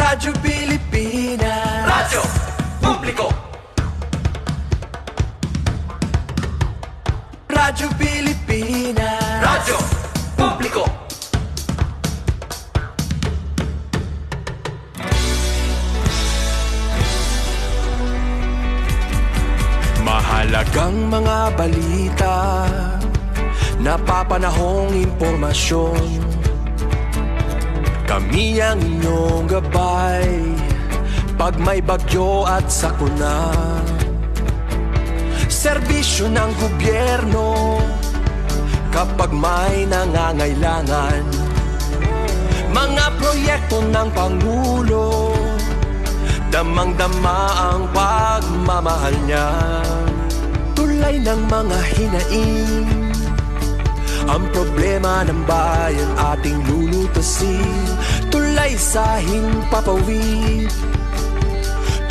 Radyo Pilipinas, Radyo Publiko. Radyo Pilipinas, Radyo Publiko. Mahalagang mga balita, napapanahong impormasyon. Kami ang inyong gabay pag may bagyo at sakuna. Serbisyo ng gobyerno kapag may nangangailangan. Mga proyekto ng Pangulo, damang-dama ang pagmamahal niya. Tulay ng mga hinaing, ang problema ng bayan ating lulutasin. Tulay sa himpapawid,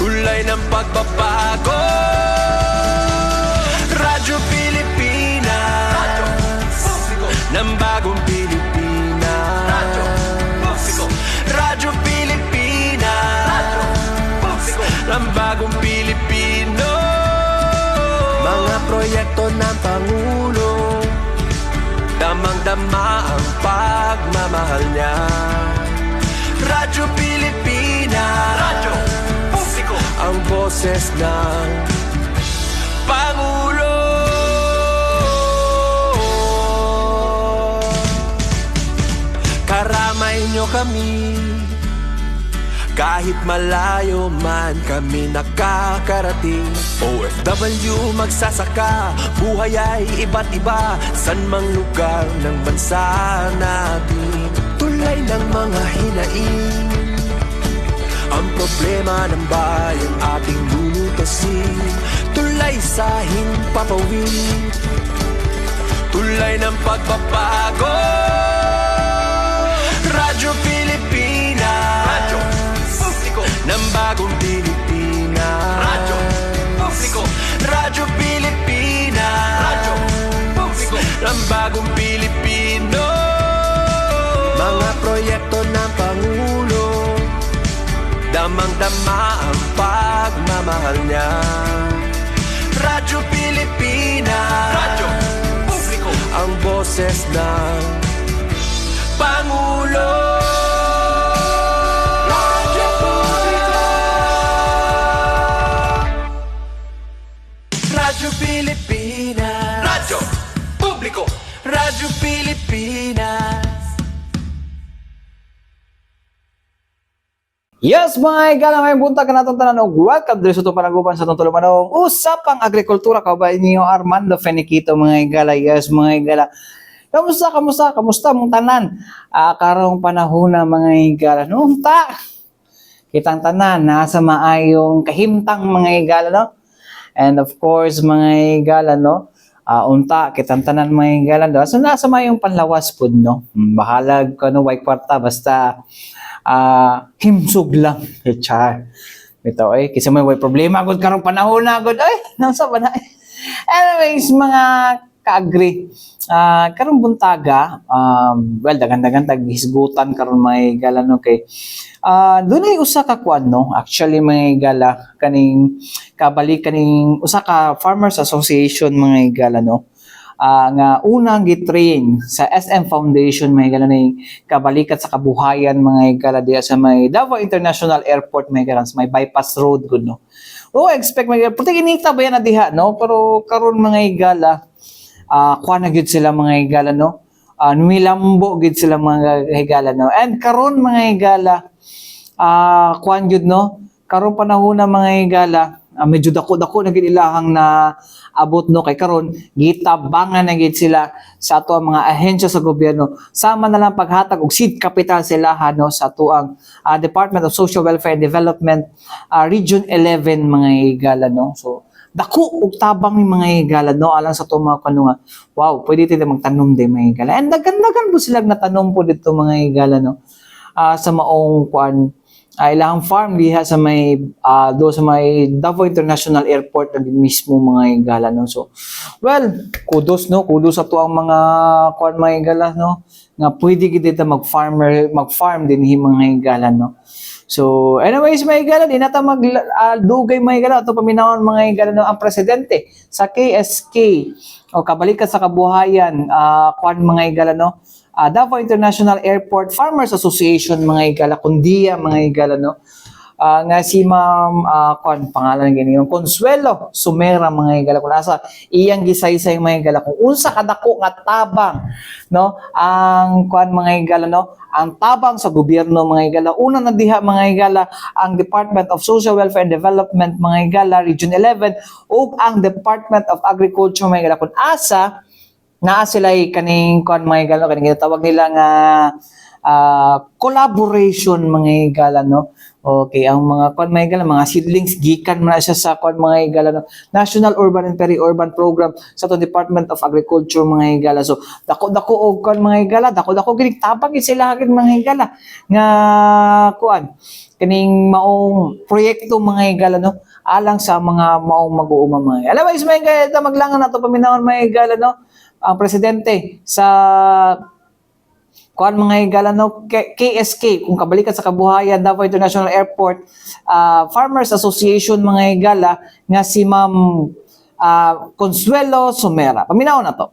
tulay ng pagbabago. Radyo Pilipinas, Radyo Publiko. Ng bagong Pilipinas, Radyo Publiko. Radyo Pilipinas, Radyo Publiko. Ng bagong Pilipino. Mga proyekto ng Pangulo, damang-dama ang pagmamahal niya. Radyo Pilipinas, Radyo Publiko. Ang boses ng Pangulo. Karamay niyo kami, kahit malayo man kami nakakarating. OFW magsasaka, buhay ay iba't iba, san mang lugar ng bansa natin. Tulay ng mga hinaing, ang problema ng bayan ating lulutasin. Tulay sa himpapawid, tulay ng pagbabago. Radyo Pilipinas, Radyo Publiko. Ng bagong Pilipinas, Radyo Publiko. Radyo Pilipinas, Radyo Publiko. Ng bagong Pilipino. Mga proyekto ng Pangulo, damang-dama ang pagmamahal niya. Radyo Pilipinas, Radyo Publiko. Ang boses ng Pangulo. Radyo Publiko. Radyo Pilipinas, Radyo Publiko. Radyo Pilipinas. Yes, mga igala, may bunta ka natong tanan og welcome diri sa itong panaguban sa itong tulumanon usapang agrikultura. Kaubayan niyo Armando Feniquito, mga igala. Yes, mga igala, kamusta mong tanan karong panahon na, mga igala, no? Kitang tanan nasa maayong kahimtang, mga igala, no? And of course, mga igala, no, unta kitang tanan, mga igala, no? So nasa maayong panlawas pud, no? Bahalag kano way kwarta basta himsog lang, char. Ito kasi may problema gud karong panahon na gud. Nasa ba na? Anyways, mga kaagri, karong buntaga, well, dagan-dagan taghisgutan karon, mga igala, no, kay dunay usa ka kuan, no, actually, mga igala, kaning kabalik kaning usa ka farmers association, mga igala, no, nga unang gitrain sa SM Foundation, mga igala, na kabalikat sa kabuhayan, mga igala, diya sa may Davao International Airport, mga igala, sa may bypass road gud, no. Expect, mga igala, puti kinita ba yan na diha, no, pero karon, mga igala, kuha na gid sila, mga igala, no, numilambo gid sila, mga igala, no, and karon, mga igala, kuha gid, no, karon panahon na, mga igala, medyo dako-dako na gid ilahang na abot, no, kay karon gitabangan na gid sila sa ato ang mga ahensya sa gobyerno, sama na lang paghatag og seed capital sila, no, sa ato ang Department of Social Welfare and Development, Region 11, mga igala, no. So dako og tabang ni, mga igala, no, alang sa ato mga kanunga. Wow, pwede tayo magtanom din, mga igala, and dagan-dagan po sila natanom po dito, mga igala, no, sa maong kuan, ilang farm diha sa may do sa may Davao International Airport na din mismo, mga igala, no. So well, kudos sa to ang mga kuan, mga igala, no, nga pwede gid dito mag-farm din hi, mga igala, no. So, anyways, mga higala, di nata magdugay mga higala, ito paminahon mga higala no, ang presidente sa KSK o Kabalikan sa Kabuhayan, kuan mga higala no, Davao International Airport Farmers Association mga higala, kundiya mga higala no, nga si Ma'am kuan pangalan gini yung Consuelo Sumera mga higala kung asa iyang gisaysay mga higala kung unsa kadako nga tabang no ang kuan mga higala no ang tabang sa gobyerno mga higala una na diha mga higala ang Department of Social Welfare and Development mga higala Region 11 ug ang Department of Agriculture mga higala kung asa naa sila kaning kuan mga higala kaning tawag nila nga collaboration mga higala no. Okay, ang mga kuan mga higala, mga seedlings gikan man na siya sa kuan mga higala no. National Urban and Peri-Urban Program sa to Department of Agriculture mga higala. So dako-dako og kuan mga higala, dako-dako gid tabang sila gid mga higala nga kuan kining maong proyekto mga higala no alang sa mga maong mag-uuma mga higala. Alam mo is mga higala maglangan nato paminahon mga higala no ang presidente sa kuan mga higala no KSK kung Kabalikan sa Kabuhayan Davao International Airport Farmers Association mga higala nga si Ma'am Consuelo Sumera. Paminaw na to.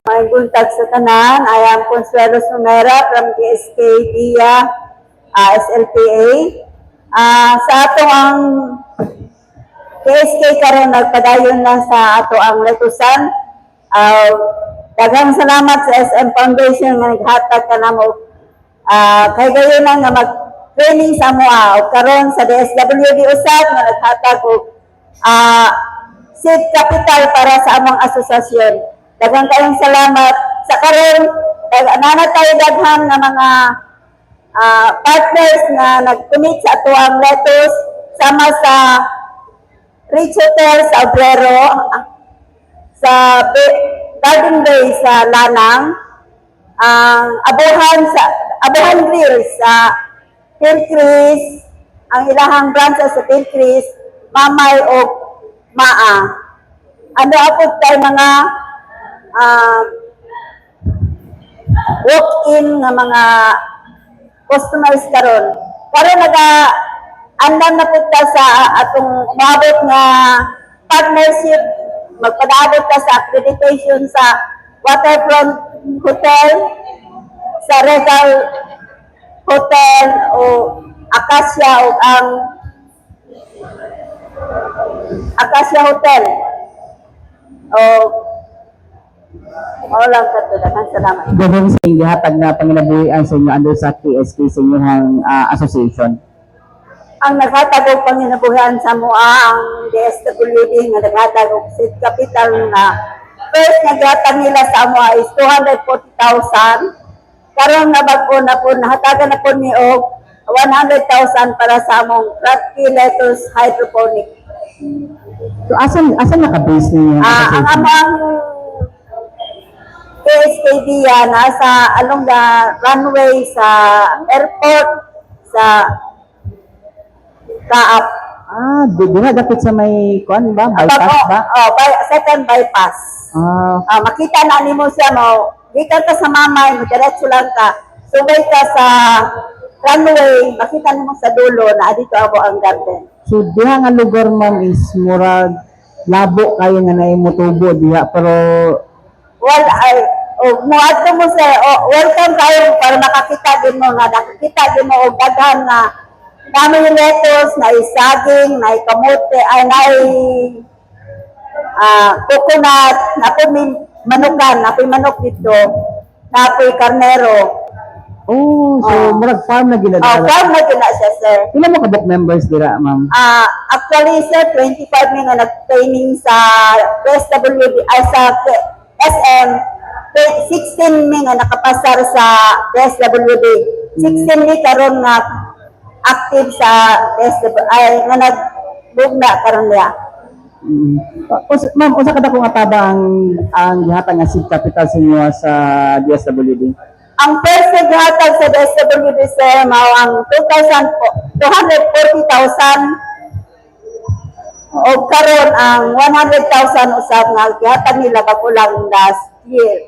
May buntag sa tanan, I am Consuelo Sumera from KSK via SLPA. Sa ato ang KSK karon nagpadayon na sa ato ang letusan. Daghang salamat sa SM Foundation nga naghatag ka namo kay gayon nga mag-training sa moa o karon sa DSWD usab nga naghatag og seed capital para sa among asosasyon. Daghang kayong salamat sa karon nana tayo daghan nga mga partners nga nag-commit sa ato ang lettuce sama sa Rich Hotel sa Obrero, sa Garden Bay sa Lanang, ang Abuhan Grill sa Hillcrest, ang ilahang branch sa Hillcrest, Mamay o Maa. Ano ako tayo mga walk-in nga mga customers karon. Karon andam na pud ta sa atong umabot nga partnership magpadaabot ka sa accreditation sa Waterfront Hotel, sa Regal Hotel o Acacia o ang Acacia Hotel. Lang ka to. Salamat. Gawin sa inyong gihatag na panginabuhian sa inyo under sa KSK sa inyong association. Ang naghatag og panginabuhian sa MOA ang DSWD nga naghatag og seed capital nga first nga gihatag nila sa MOA is 240,000. Karon na bag-o na po nahatagan na po ni og 100,000 para sa among Kratky lettuce hydroponic. So asan naka-base ninyo? Ang among KSKD nasa along the runway sa airport sa Kaap. Diha dapit sa may kuan ba? Bypass ba? Second bypass. Makita na nimo siya mo. Gikan ka sa Mamay, diretso lang ka. Subay ka sa runway, makita nimo sa dulo na dito ako ang garden. So diha nga lugar ma'am is murag labo kayo nga naimotubo diha pero muadto mo sa welcome kayo para makakita din mo nga nakakita din mo og daghan nga kami lettuce, na saging, na kamote, ay na coconut, na po manukan, na po manok dito, na po karnero. so murag farm na ginadala. Farm na gina siya, sir. Ilan mo ka members dira, ma'am? Actually, sir, 25 mi nga nag-training sa SWD, sa SM, 16 mi nga nakapasar sa SWD. 16 mi karon nga active sa ay nga nagbugna karon niya. Ma'am, unsa kada ko nga tabang ang gihatag nga seed capital sa inyo sa DSWD? Ang first naghatag sa DSWD sir mao ang 240,000 o karon ang 100,000 usab nga gihatag nila bago lang last year.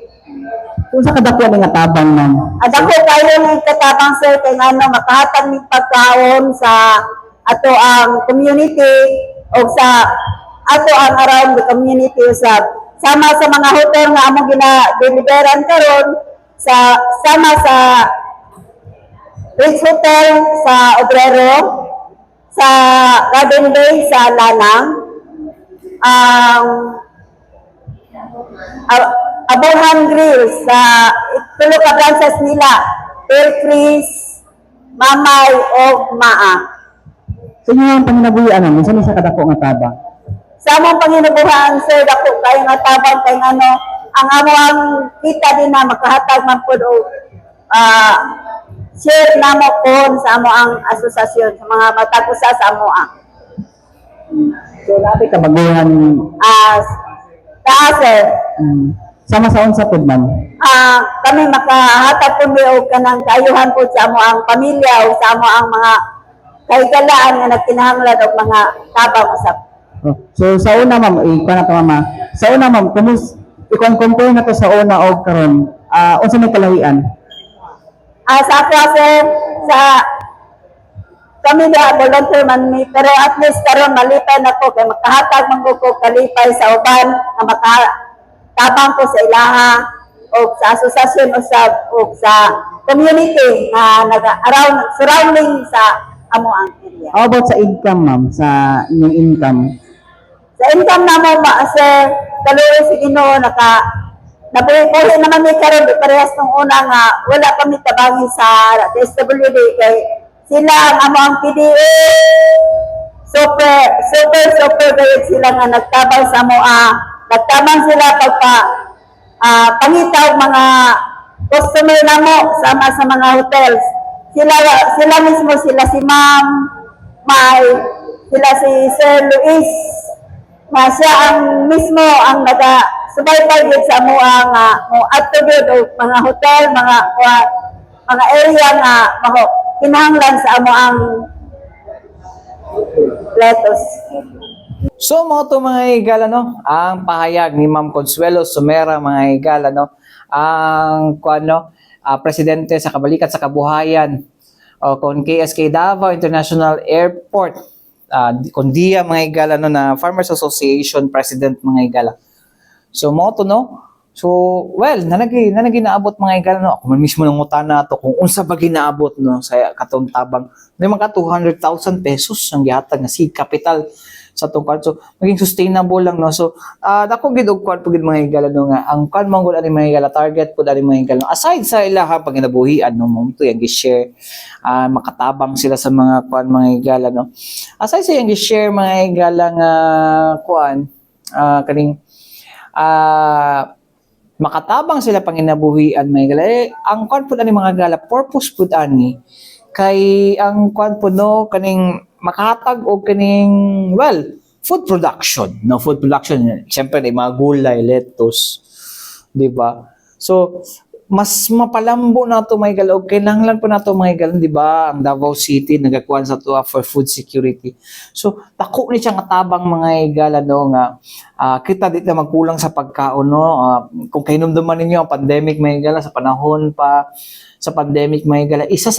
Kung sa kadako ni nga tabang ma'am. At ako kayo ng katabang sir kay ano makahatag ng pagkaon sa ato ang community o sa ato ang around the community usab. Sama sa mga hotel nga among gina-deliveran karon sa sama sa Ritz Hotel sa Obrero, sa Garden Bay sa Lanang, Abuhan Grill sa tulo ka branches nila, Chris, Mamay o Maa. Sa inyo ang panginabuhian ma'am, minsan sa kadako nga tabang. Sa among panginabuhan, sir, dako kayo nga tabang kay ano, ang among kita din na makahatag man po share na mo po sa amo ang asosasyon, sa mga matagusa sa amo ang. So labi ka baguhan Taas, sir. sama sa unsa pud ma'am. Kami makahatag po o kanang kaayuhan po sa amo ang pamilya o sa amo ang mga kahikalaan nga nagkinahanglan og mga tabang usap. Oh. So sa una ma'am, ikuha na to mama. Sa una ma'am, i-compare na to sa una og karon. Unsa may kalahian? Sa ako, sir, sa kami na volunteer man mi, pero at least karon malipay na ko kay makahatag man ko kalipay sa uban na makatabang ko sa ilaha o sa asosasyon o sa community na around surrounding sa amo ang area. How about sa income ma'am, sa inyong income? Sa income na mo, sir, kaluwi si Ginoo nabuhi naman may karon di parehas nung una nga wala kami tabangi sa SWD kay sila ang amo ang PDA super gayud sila nga nagtabang sa moa nagtabang sila pagpa pangitaw mga customer na mo sama sa mga hotels sila mismo sila si Ma'am May sila si Sir Luis nga siya ang mismo ang subaybay din sa mo ang ato gyud og mga hotel, mga area nga kinahanglan sa amo ang lettuce. So mga to mga higala no, ang pahayag ni Ma'am Consuelo Sumera mga higala no, ang presidente sa Kabalikat sa Kabuhayan o kung KSK Davao International Airport, kundiya mga higala no na Farmers Association President mga higala. So mo to no. So well, nanagi naabot mga higala no. Ako man mismo nang utana to kung unsa ba ginaabot no sa katong tabang. May mga 200,000 pesos ang gihatag nga seed capital sa tungkol. So maging sustainable lang no. So dako gid og kwan pugid mga higala no nga ang kwan man gud ani mga higala target pud ani mga higala no. Aside sa ilaha panginabuhian no mo to yang gi-share makatabang sila sa mga kwan mga higala no. Aside sa yang gi-share mga higala nga kwan kaning makatabang sila panginabuhian may gala ang kwan pud ani mga gala purpose pud ani kay ang kwan pud no kaning makahatag og kaning food production syempre may mga gulay lettuce di ba so mas mapalambo na to may gala og kinahanglan po na to may gala di ba ang Davao City nagakuan sa to for food security so dako ni siya nga tabang mga higala no nga kita di na magkulang sa pagkaon no kung kahinumduman ninyo ang pandemic may higala sa panahon pa sa pandemic mga higala isa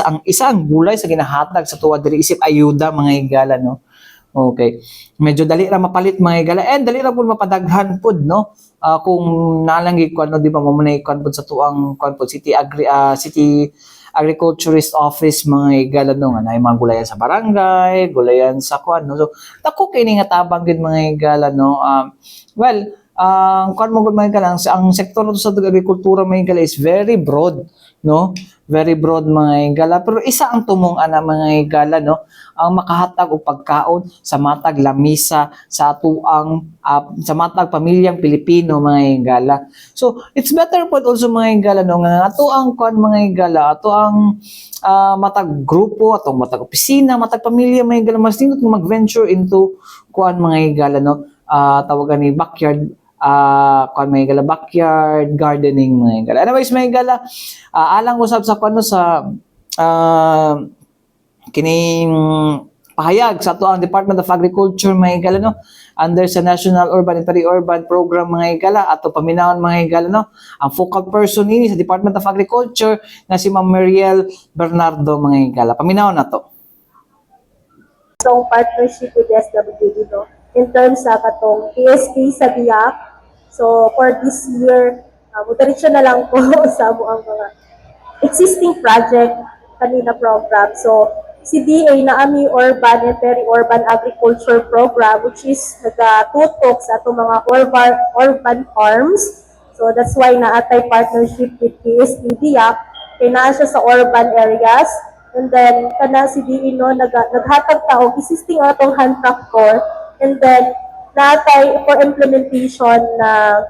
ang gulay sa ginahatag sa tuwa diri isip ayuda mga higala no. Okay. Medyo dali ra mapalit mga higala and dali ra pud mapadaghan pud no. Kung nalangi ko ano di ba mo na ikon pud sa tuang kon pud city agriculturist office mga higala no nga nay mga gulayan sa barangay, gulayan sa kwan no. So dako kini nga tabang gid mga higala no. Kwan mo gud mga higala ang sektor to sa agrikultura mga higala is very broad no. Very broad mga higala pero isa ang tumong ana mga higala no ang makahatag og pagkaon sa matag lamisa sa atuang sa matag pamilyang Pilipino mga higala. So it's better pod also mga higala no nga ato ang kuan mga higala ato ang matag grupo atong matag opisina matag pamilya mga higala mas nindot nga mag-venture into kuan mga higala no tawagan ni backyard kuan may higala backyard gardening mga higala. Anyways may higala alang usab sa kuno sa kining pahayag sa ato ang Department of Agriculture mga higala no, under sa National Urban and Peri-Urban Program mga higala, ato paminawon mga higala no, ang focal person ini sa Department of Agriculture na si Ma'am Mariel Bernardo mga higala. Paminawon nato. Itong partnership with SWD no, in terms sa katong PSP sa DIAC. So for this year, moderation na lang po sa mo ang mga existing project kanina program. So si DA na ami Urban and Peri-Urban Agriculture Program, which is nagatutok sa atong mga urban farms. So that's why naatay partnership with PSP DIAC, kay naa siya sa urban areas. And then, kana si DA no, naghatag ta og existing atong hand tractor, and then natay for implementation na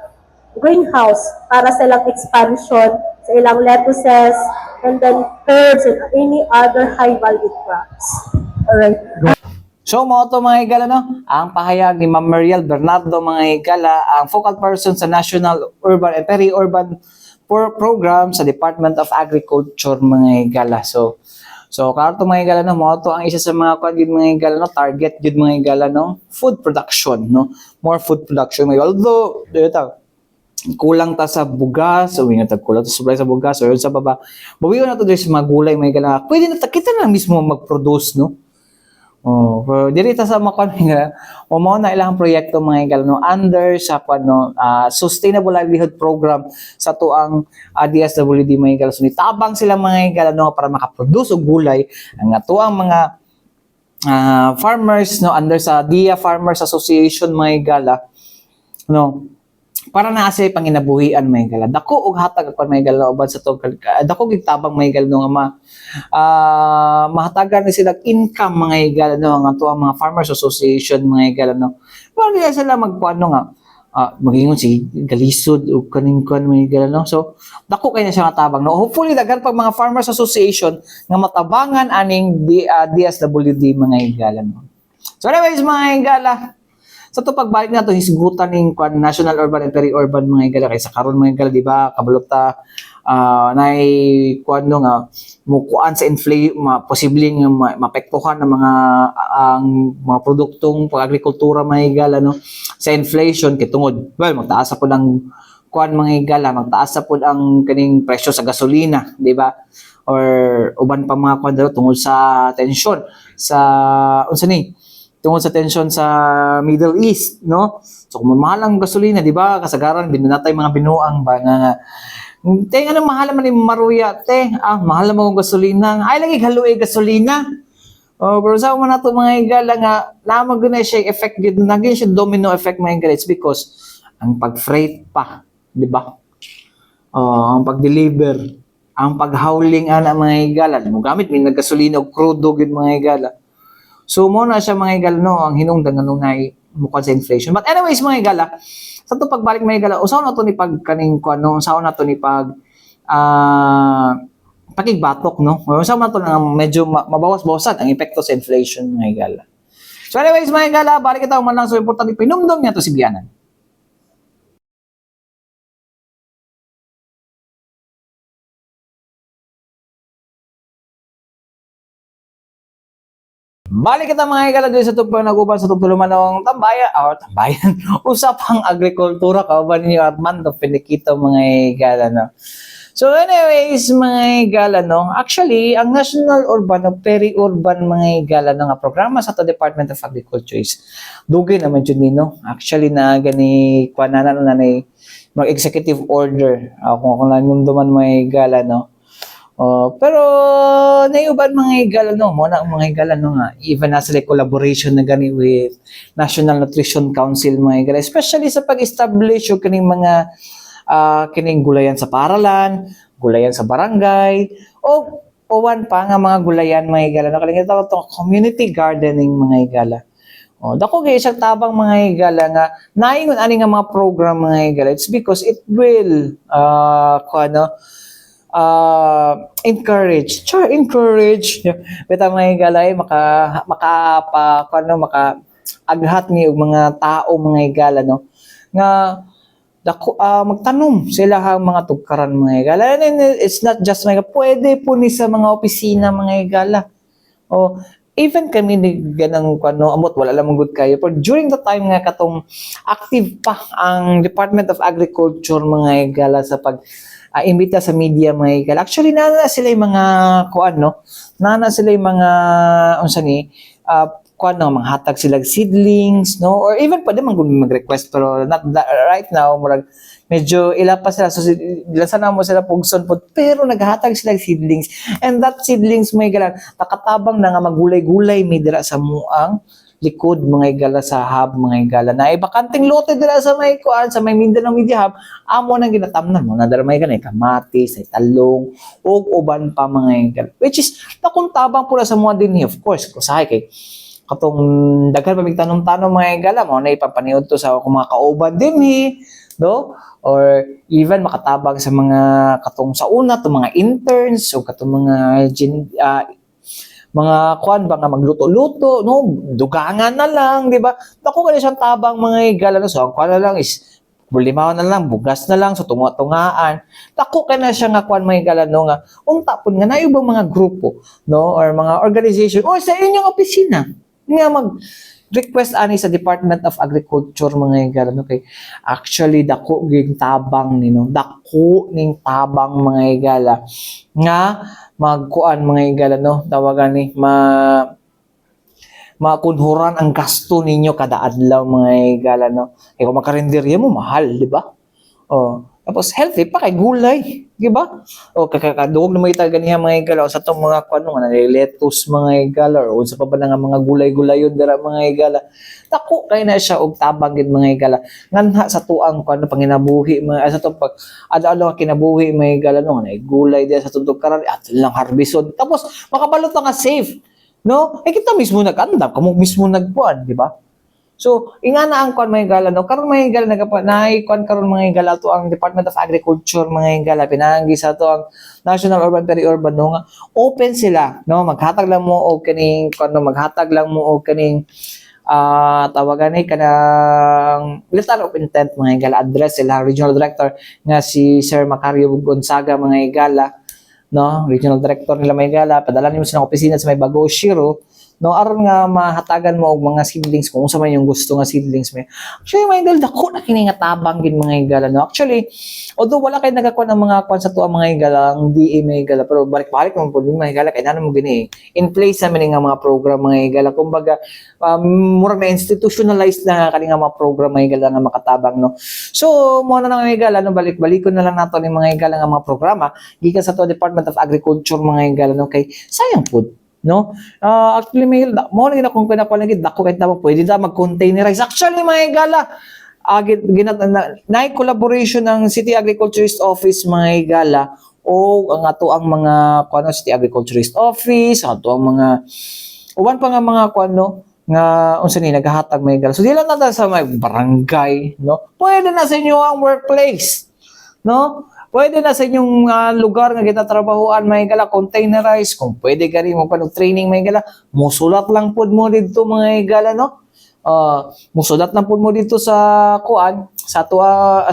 greenhouse para sa ilang expansion sa ilang lettuces, and then herbs and any other high value crops. Alright. So mo to mga higala no, ang pahayag ni Ma'am Mariel Bernardo mga higala, ang focal person sa National Urban and Peri-Urban Program sa Department of Agriculture mga higala. So karon mga higala no, mo to ang isa sa mga kwan gyud mga higala no, target gyud mga higala no, food production no, more food production. Although dito kulang ta sa bugas, o nga kulang ta supply sa bugas o sa baba. Bawiwan na to sa mga gulay may higala. Pwede na kita na mismo mag-produce no. Oh, pero diri ta sa mga nga o mao na ilang proyekto mga higala no, under sa Sustainable Livelihood Program sa tuang DSWD mga higala. So nitabang sila mga higala no para makaproduce og gulay ang atuang mga farmers no, under sa DIA Farmers Association mga higala no, para na sa panginabuhian may higala. Dako og hatag ako may higala uban sa tong dako gitabang may higala no nga mahatagan ni sila income mga higala no, ang ato ang mga farmers association mga higala no. Para nila sila magkuano nga magingon si galisod og kaning kuan mga higala no. So dako kay na siya matabang no. Hopefully daghan pag mga farmers association nga matabangan aning DSWD mga higala no. So anyways mga higala, sa to pagbalik na to hisgutan ning National Urban and Peri-Urban mga higala, kay sa karon mga higala di ba kabulok ta nay kuan no nga mukuan sa posibleng mapektuhan ng ang mga produktong pag-agrikultura mga higala no sa inflation kay tungod magtaas sa pud ang kuan mga higala, magtaas sa pud ang kaning presyo sa gasolina di ba, or uban pa mga kuan tungod sa tensyon sa unsa ni tungod sa tension sa Middle East, no? So kung mahal ang gasolina, di ba? Kasagaran, binunatay mga binuang ba nga te, ano mahal man yung maruya, te? Mahal mo ang gasolina. Ay, lagi haluay gasolina. Pero sa man nato mga higala nga, lamang guna siya effect, naging siya domino effect mga higala. It's because ang pag-freight pa, di ba? Ang pag-deliver, ang pag-hauling ana mga higala. Mo gamit, may naggasolina o crudo, mga higala. So mo na siya mga higala no, ang hinungdan nga nungay mukha sa inflation. But anyways mga higala, sa to pagbalik mga higala, usaw na to ni pagkaning kuno, usaw na to ni pag pakigbatok no. Usaw na to nga medyo mabawas-bawasan ang epekto sa inflation mga higala. So anyways mga higala, balik kita man lang so importante pinumdum niya to si Bianan. Balik kita mga higala dito sa tupang naguban sa tupuluman ng tambayan, usapang agrikultura kauban ninyo Armando Finiquito mga higala no. So anyways mga higala no, actually ang National Urban o Peri-Urban mga higala no nga programa sa to Department of Agriculture is dugay naman yun no. Actually na gani kuanana na ni mag executive order kung nanumduman mga higala no. Pero naiuban mga higala no, muna ang mga higala no nga, even na sila collaboration na gani with National Nutrition Council mga higala, especially sa pag-establish yung kining mga kining gulayan sa paralan, gulayan sa barangay, o one pa nga mga gulayan mga higala no, kaling ito community gardening mga higala. Dako kay siyang tabang mga higala nga naingon ani nga mga program mga higala, it's because it will encourage beta mga higala ay maka-aghat ni og mga tao mga higala no nga dako magtanom sila hang mga tugkaran mga higala. And it's not just mga pwede po ni sa mga opisina mga higala even kami ni ganang kuno amot wala lamang good kayo but during the time nga katong active pa ang Department of Agriculture mga higala sa pag imbita sa media mga higala. Actually nana sila yung mga kuan no, nana sila yung mga unsa ni kuan no, manghatag sila seedlings no, or even pwede mag-request pero not that, right now murag medyo ila pa sila so dilasan na mo sila pugson pod pero naghatag sila seedlings and that seedlings may galan nakatabang na nga magulay-gulay may dira sa muang likod mga higala sa hub mga higala na bakanting lote dira sa may kuan sa may Mindanao Media Hub amo nang ginatamnan mo na dira may ganay kamatis ay talong ug uban pa mga higala which is nakuntabang pula sa mga dinhi of course kusahay kay katong daghan pa mig tanom-tanom mga higala mo na ipapaniud to sa mga kauban dinhi no or even makatabang sa mga katong sa una to mga interns o katong mga kuan ba nga magluto-luto no dugangan na lang di ba dako kani siyang tabang mga higala no so ang kuan na lang is bulimaw na lang bugas na lang so tunga-tungaan dako kana siya nga kuan mga higala no nga unta pud nga naay ubang mga grupo no or mga organization or sa inyong opisina nga mag request ani sa Department of Agriculture mga higala no kay actually dako ging tabang ni no dako ning tabang mga higala nga magkuan mga higala no tawagan ni makunhuran ang gasto ninyo kada adlaw mga higala no kay kung makarenderya mo mahal di ba oh tapos healthy pa kay gulay di ba o kakadugog na may ganiha mga higala sa tong mga kuan nga lettuce mga higala o unsa pa ba nga mga gulay-gulayon dira mga higala dako kay na siya og tabang gid mga higala nganha sa tuang kuan panginabuhi mga sa tong pag adlaw nga kinabuhi mga higala no nga gulay diya sa tundog karon at lang harbison tapos makabalot nga safe no kita mismo nag-andam kamo mismo nagkuan di ba. So, ingana ang kuan mga higala no karon mga higala kuan karon mga higala to ang Department of Agriculture mga higala pinanggi sa to ang National Urban Peri-Urban no nga open sila no maghatag lang mo og kaning kuan no maghatag lang mo og kaning tawagan ni kanang letter of intent mga higala address sila Regional Director nga si Sir Macario Gonzaga mga higala no Regional Director nila mga higala padala nimo sa opisina sa may Bago Shiro no aron nga mahatagan mo og mga seedlings kung unsa man yung gusto nga seedlings mo actually mga higala dako na kini nga tabang gid mga higala no actually although wala kay nagakuan ng mga kuan sa tuwa mga higala ang DA mga higala pero balik-balik man pud mga higala kay nana mo gini in place sa nga mga program mga higala kumbaga murag na institutionalized na kani nga mga program mga higala nga makatabang no so mo na mga higala no balik-balikon na lang nato ni mga higala nga mga programa gikan sa to Department of Agriculture mga higala no kay sayang pud no actually may mo na kung pinapalagid dako kahit na pwede da mag-containerize actually mga higala na collaboration ng City Agriculturist Office mga higala o ang ato ang mga kuno City Agriculturist Office ato ang mga uban pa nga mga kuno nga unsa ni naghahatag mga higala so dili na sa may barangay no pwede na sa inyo ang workplace no pwede na sa inyong lugar nga gitatrabahoan may higala containerize kung pwede ka rin mo pa training may higala musulat lang pud mo dito mga higala no musulat lang pud mo dito sa kuan sa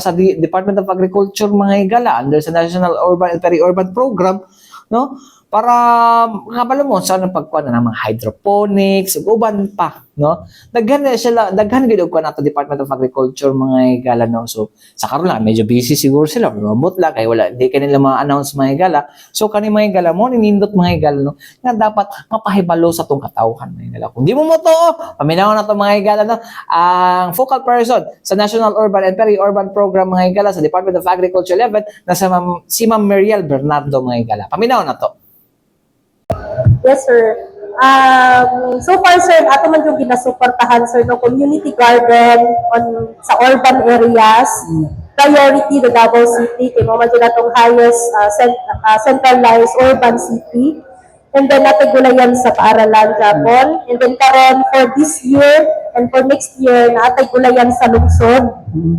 sa Department of Agriculture mga higala under sa National Urban and Peri-Urban Program no para makabalo mo sa pagkuan na mga hydroponics ug uban pa no daghan gid og kuan ato Department of Agriculture mga higala no so sa karon lang medyo busy siguro sila remote lang kay wala di kanila ma-announce mga higala so kani mga higala mo ninindot mga higala no nga dapat mapahibalo sa tong katawhan mga higala kung di mo to paminaw na to mga higala no ang focal person sa National Urban and Peri-Urban Program mga higala sa Department of Agriculture 11 na si Ma'am Meriel Bernardo mga higala paminaw na to. Yes, sir. So far, sir, ato man yung ginasuportahan, sir, no community garden sa urban areas. Priority the Davao City, kay mo man dyan atong highest centralized urban city. And then natin gulayan sa paaralan, Japon. And then karon for this year and for next year, natin gulayan sa lungsod.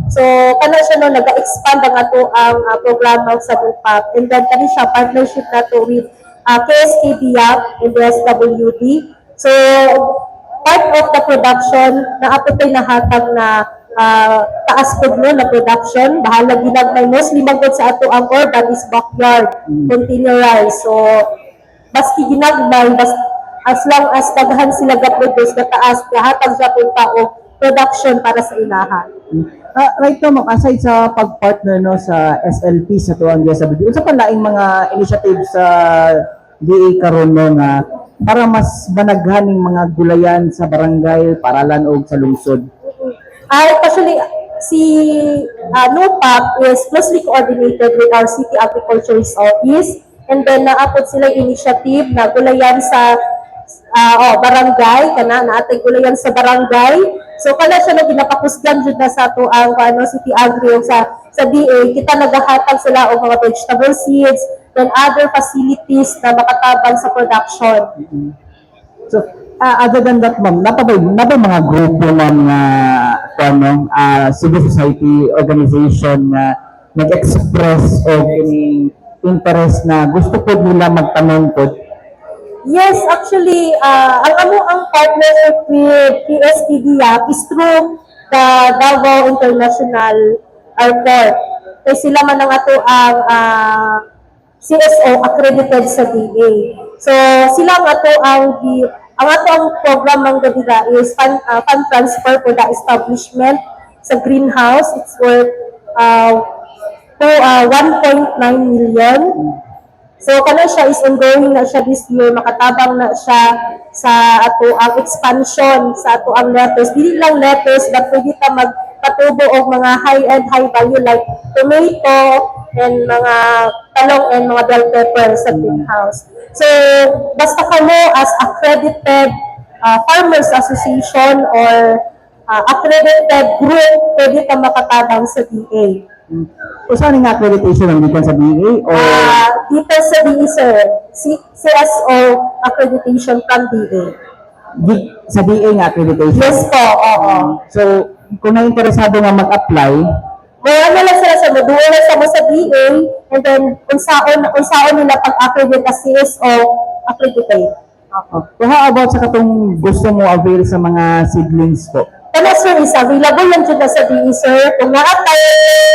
So, kana siya no, nag-expand ang ato ang programa sa BUPAP. And then kani siya partnership nato with KSKBIAP and the SWD. So, part of the production na ato tayo nahatag na taas po no, na production. Bahala ginagnay mostly magod sa ato ang urban is backyard, containerized. So, baski ginagnay, as long as daghan sila ga-produce na taas, kahatag sa kung tao production para sa ilahan. Right now, ma'am, aside sa pag-partner no sa SLP sa tuwang DSWD, unsa pa laing mga initiative sa DA karon no nga para mas banaghaning mga gulayan sa barangay, paralan o sa lungsod? Actually, si NUPAC is closely coordinated with our City Agriculturist Office, and then naapod sila initiative na gulayan sa barangay, naatay gulayan sa barangay. So kana siya na ginapakusgan jud na sa ato ang City Agri o sa DA, kita nagahatag sila og mga vegetable seeds and other facilities na makatabang sa production. So, other than that, ma'am, napabay mga grupo ng civil society organization na nag-express o kining interest na gusto po nila magtanong po? Yes, actually, ang partnership with PSPDIAP is through the Davao International Airport. Kasi sila man ang ato ang CSO accredited sa DA. So, sila ang ato ang program ng Gadira is fund transfer for the establishment sa greenhouse. It's worth 1.9 million. So, kana siya is ongoing na siya this year, makatabang na siya sa ato ang expansion, sa ato ang lettuce. Dili lang lettuce, but pwede ta magpatubo og mga high-end, high value like tomato and mga talong and mga bell pepper sa greenhouse. So, basta kamo as accredited Farmers Association or accredited group, pwede ka makatabang sa DA. O saan yung accreditation ng dito sa DA? O Dito sa DA, sir, CSO accreditation from DA. sa DA nga accreditation? Yes po, oo. So, kung na-interesado nga mag-apply, Mayroon na lang sila sa modulo sa DA, and then unsaon nila pag-accredit as CSO accredited. so how about sa katong gusto mo avail sa mga seedlings po? Kana sir, is available lang dyan sa DA, sir. Kung naatay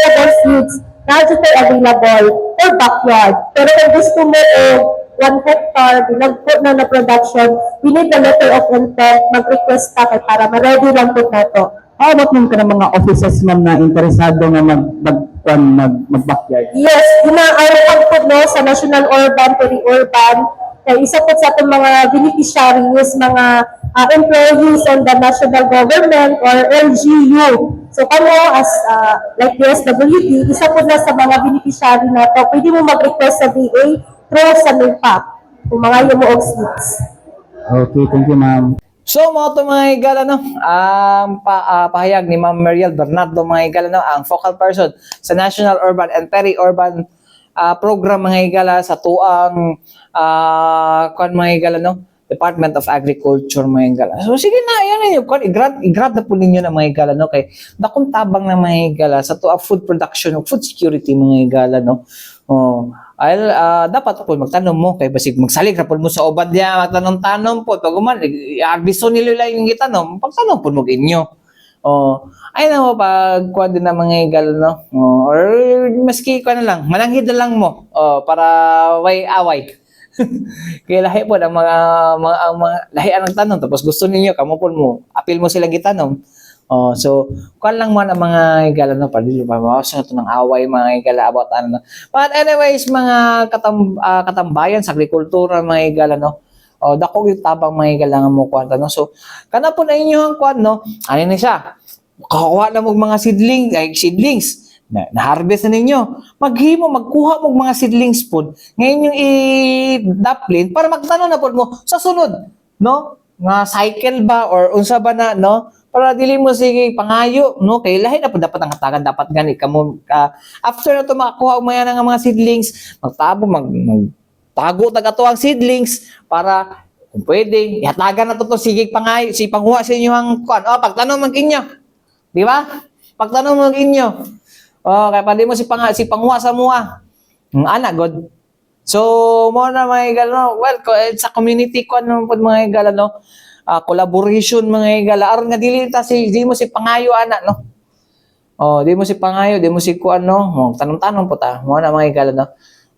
na seeds, na-dyan available for backyard. Pero kung gusto mo 1 hectare, binagpo na production, we need the letter of intent, mag-request ka kay para ma-ready lang po na to. How about nung ka ng mga offices ma'am na interesado na mag-backyard? Yes, ginaaral po no, sa national urban, peri-urban, kaya isa po sa itong mga beneficiaries, mga employees on the national government or LGU. So kamo as like DSWD, isa po na sa mga beneficiary na to, pwede mo mag-request sa DA through sa NUPAC, kung mga yumuog seats. Okay, thank you ma'am. So mga ito mga higala, no, pahayag ni Ma'am Mariel Bernardo mga higala, no, ang focal person sa National Urban and Peri-Urban Program mga higala sa tuang mga higala, no, Department of Agriculture mga higala. So sige na, yan yun, i-grant na po ninyo na mga higala, no, kay dakong tabang na mga higala sa tuang food production o food security mga higala, no. Dapat po magtanong mo kay basig magsalig ra po mo sa uban diya magtanong-tanong po pag uman arbiso nila yung gitanong pagtanong po mo inyo. Ay na mo pag kuan din na mga higal, no. Or maski kuan na lang mananghid na lang mo para way away. Kaya lahi po ang mga lahi ang tanong tapos gusto ninyo kamo po mo apil mo sila gitanong. So, kuan lang mo na mga higala, no, padili pa mawas na ito ng away mga higala about ano. But anyways, mga katambayan sa agrikultura mga higala, no, dako yung tabang mga higala nga mo kuan, no. So, kana po na inyong kuan, no, ano na siya, kakuha na mo mga seedlings, na-harvest na ninyo, magkuha mo mga seedlings po, ngayon yung i-daplin, para magtanong na po mo, sa sunod, no, nga cycle ba, or unsa ba na, no, para dili mo sige pangayo, no, kay lahi na po dapat ang hatagan, dapat gani kamo after na to makakuha og mga seedlings, magtago tag ato ang seedlings para kung pwede ihatagan na to sige pangayo, si panguha sa inyo ang kuan, pagtanong mag inyo, di ba? Pagtanong mag inyo, kay pali mo si panguha sa muha, ana god. So mo na mga higala, well, sa community kuan mo mga higala, no, collaboration mga higala aron nga di mo si pangayo ana, no. Di mo si pangayo, di mo si kuan, no. Tanong-tanong po ta mo na mga higala, no.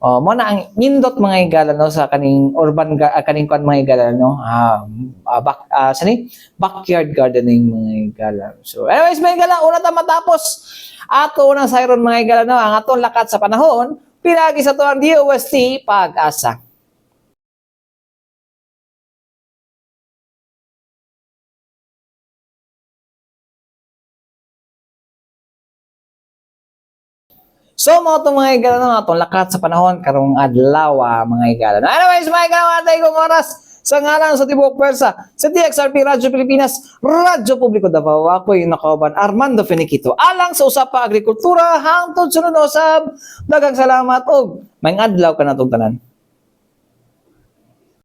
mo na ang nindot mga higala no sa kaning urban kaning kwan mga higala no backyard gardening mga higala. So anyways mga higala, una ta matapos ato unang sayron mga higala no ang atong lakat sa panahon pinagi sa to ang DOST Pag-asa. So, mo itong mga higala no, atong lakat sa panahon, karong adlaw, mga higala. No? Anyways, mga higala, matay kong oras sa ngalan sa Tibok Pwersa, sa TXRP Radyo Pilipinas, Radyo Publiko Davao, ako'y nakauban, Armando Feniquito, alang sa usapa agrikultura, hangtod sunod usab, dagang salamat, og may adlaw ka na itong tanan.